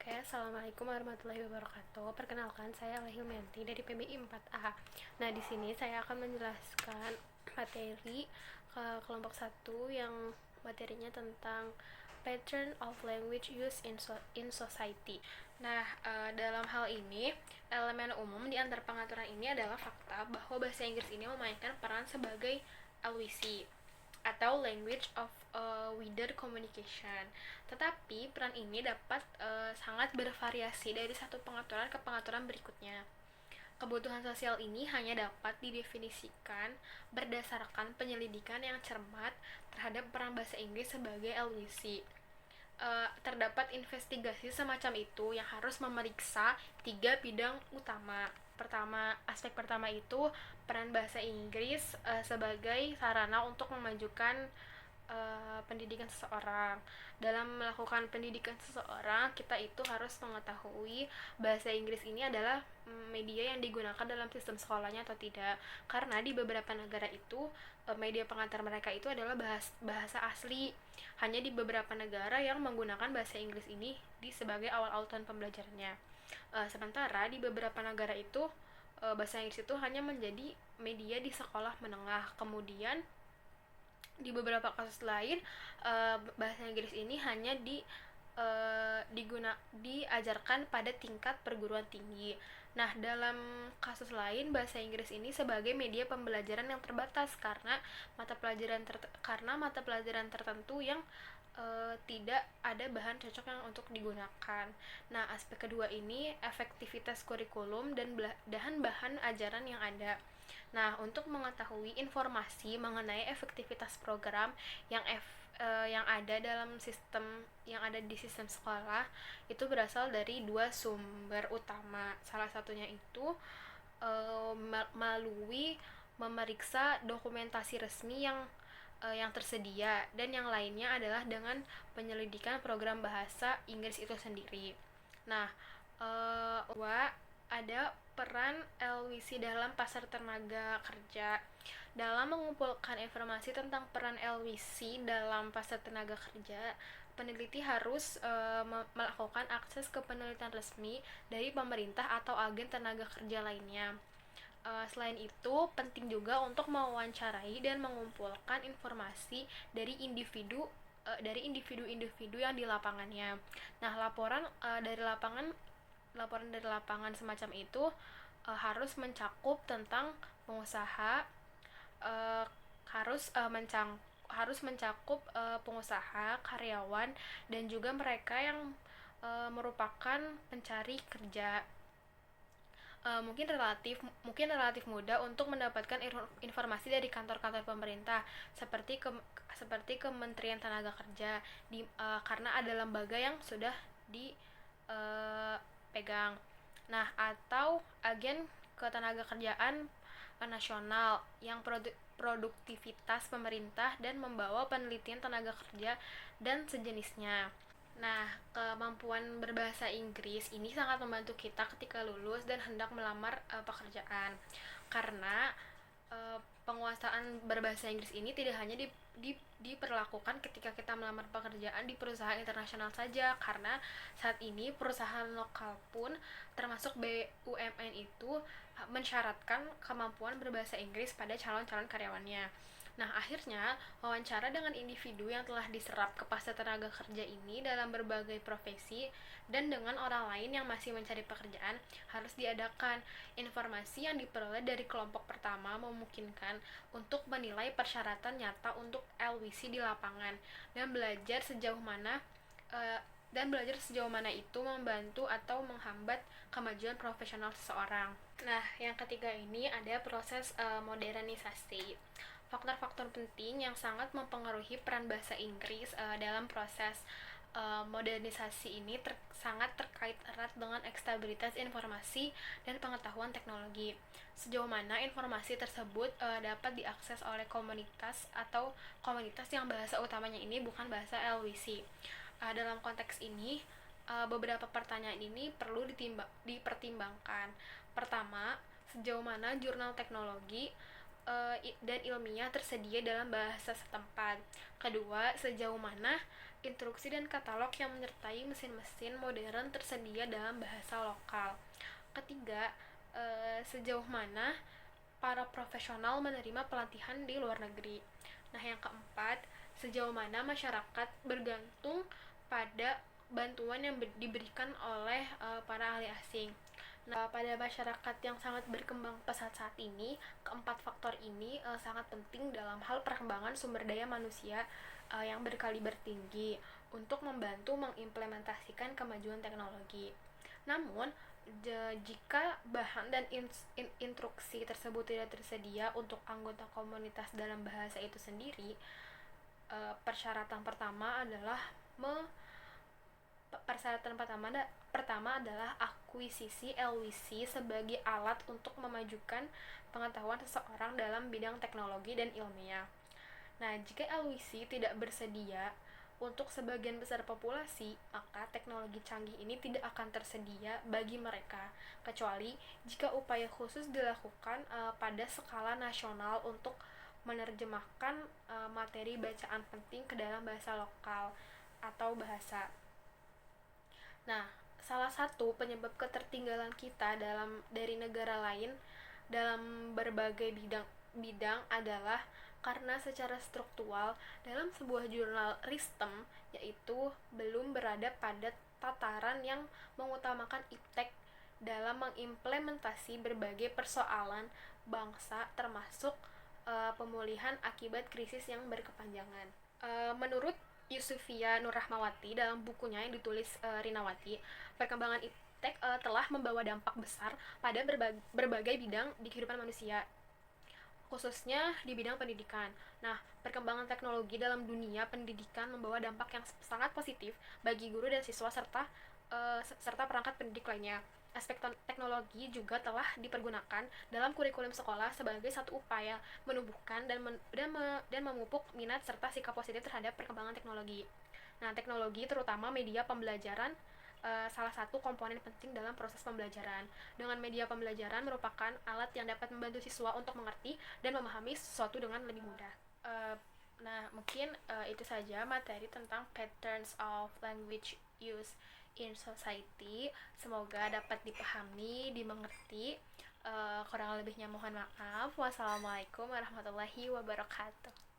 Oke, Assalamualaikum warahmatullahi wabarakatuh. Perkenalkan, saya Hilmianti dari PBI 4A. Nah, di sini saya akan menjelaskan materi ke kelompok 1 yang materinya tentang pattern of language use in society. Nah, dalam hal ini, elemen umum di antara pengaturan ini adalah fakta bahwa bahasa Inggris ini memainkan peran sebagai LWC atau language of wider communication. Tetapi peran ini dapat sangat bervariasi dari satu pengaturan ke pengaturan berikutnya. Kebutuhan sosial ini hanya dapat didefinisikan berdasarkan penyelidikan yang cermat terhadap peran bahasa Inggris sebagai LWC. Terdapat investigasi semacam itu yang harus memeriksa 3 bidang utama. Aspek pertama itu peran bahasa Inggris sebagai sarana untuk memajukan pendidikan seseorang. Dalam melakukan pendidikan seseorang, kita itu harus mengetahui bahasa Inggris ini adalah media yang digunakan dalam sistem sekolahnya atau tidak. Karena di beberapa negara itu media pengantar mereka itu adalah bahasa asli. Hanya di beberapa negara yang menggunakan bahasa Inggris ini sebagai awal-awal tahun pembelajarannya. Sementara di beberapa negara itu bahasa Inggris itu hanya menjadi media di sekolah menengah. Kemudian di beberapa kasus lain bahasa Inggris ini hanya diajarkan pada tingkat perguruan tinggi. Nah, dalam kasus lain bahasa Inggris ini sebagai media pembelajaran yang terbatas karena mata pelajaran tertentu yang tidak ada bahan cocok yang untuk digunakan. Nah, aspek kedua ini efektivitas kurikulum dan bahan ajaran yang ada. Nah, untuk mengetahui informasi mengenai efektivitas program yang ada di sistem sekolah itu berasal dari 2 sumber utama. Salah satunya itu melalui memeriksa dokumentasi resmi yang tersedia, dan yang lainnya adalah dengan penyelidikan program bahasa Inggris itu sendiri. Nah, ada peran LWC dalam pasar tenaga kerja. Dalam mengumpulkan informasi tentang peran LWC dalam pasar tenaga kerja, peneliti harus melakukan akses ke penelitian resmi dari pemerintah atau agen tenaga kerja lainnya. Selain itu, penting juga untuk mewawancarai dan mengumpulkan informasi dari individu-individu yang di lapangannya. Nah, laporan dari lapangan semacam itu harus mencakup tentang pengusaha, uh, harus mencakup pengusaha, karyawan, dan juga mereka yang merupakan pencari kerja. Mungkin relatif mudah untuk mendapatkan informasi dari kantor-kantor pemerintah seperti Kementerian Tenaga Kerja karena ada lembaga yang sudah dipegang. Nah, atau agen ketenagakerjaan nasional yang produktivitas pemerintah dan membawa penelitian tenaga kerja dan sejenisnya. Nah, kemampuan berbahasa Inggris ini sangat membantu kita ketika lulus dan hendak melamar pekerjaan. Karena penguasaan berbahasa Inggris ini tidak hanya diperlakukan ketika kita melamar pekerjaan di perusahaan internasional saja, karena saat ini perusahaan lokal pun termasuk BUMN itu mensyaratkan kemampuan berbahasa Inggris pada calon-calon karyawannya. Nah, akhirnya wawancara dengan individu yang telah diserap ke pasar tenaga kerja ini dalam berbagai profesi dan dengan orang lain yang masih mencari pekerjaan harus diadakan. Informasi yang diperoleh dari kelompok pertama memungkinkan untuk menilai persyaratan nyata untuk LWC di lapangan dan belajar sejauh mana itu membantu atau menghambat kemajuan profesional seseorang. Nah, yang ketiga ini ada proses modernisasi. Faktor-faktor penting yang sangat mempengaruhi peran bahasa Inggris dalam proses modernisasi ini sangat terkait erat dengan stabilitas informasi dan pengetahuan teknologi. Sejauh mana informasi tersebut dapat diakses oleh komunitas yang bahasa utamanya ini bukan bahasa LWC. Dalam konteks ini, beberapa pertanyaan ini perlu dipertimbangkan. Pertama, sejauh mana jurnal teknologi dan ilmiah tersedia dalam bahasa setempat. Kedua, sejauh mana instruksi dan katalog yang menyertai mesin-mesin modern tersedia dalam bahasa lokal. Ketiga, sejauh mana para profesional menerima pelatihan di luar negeri. Nah, yang keempat, sejauh mana masyarakat bergantung pada bantuan yang diberikan oleh para ahli asing. Nah, pada masyarakat yang sangat berkembang pesat saat ini, keempat faktor ini sangat penting dalam hal perkembangan sumber daya manusia yang berkaliber tinggi untuk membantu mengimplementasikan kemajuan teknologi. Namun, jika bahan dan instruksi tersebut tidak tersedia untuk anggota komunitas dalam bahasa itu sendiri, persyaratan pertama adalah akuisisi LWC sebagai alat untuk memajukan pengetahuan seseorang dalam bidang teknologi dan ilmiah. Nah, jika LWC tidak bersedia untuk sebagian besar populasi, maka teknologi canggih ini tidak akan tersedia bagi mereka, kecuali jika upaya khusus dilakukan pada skala nasional untuk menerjemahkan materi bacaan penting ke dalam bahasa lokal atau bahasa. Nah, salah satu penyebab ketertinggalan kita dari negara lain dalam berbagai bidang adalah karena secara struktural dalam sebuah jurnal RISTEM, yaitu belum berada pada tataran yang mengutamakan iptek dalam mengimplementasi berbagai persoalan bangsa termasuk pemulihan akibat krisis yang berkepanjangan. Menurut Yusufia Nurrahmawati dalam bukunya yang ditulis Rinawati, perkembangan iptek telah membawa dampak besar pada berbagai bidang di kehidupan manusia, khususnya di bidang pendidikan. Nah, perkembangan teknologi dalam dunia pendidikan membawa dampak yang sangat positif bagi guru dan siswa serta perangkat pendidik lainnya. Aspek teknologi juga telah dipergunakan dalam kurikulum sekolah sebagai satu upaya menumbuhkan dan memupuk minat serta sikap positif terhadap perkembangan teknologi. Nah, teknologi terutama media pembelajaran salah satu komponen penting dalam proses pembelajaran. Dengan media pembelajaran merupakan alat yang dapat membantu siswa untuk mengerti dan memahami sesuatu dengan lebih mudah. Nah, mungkin itu saja materi tentang patterns of language use in society. Semoga dapat dipahami, dimengerti. Kurang lebihnya mohon maaf. Wassalamualaikum warahmatullahi wabarakatuh.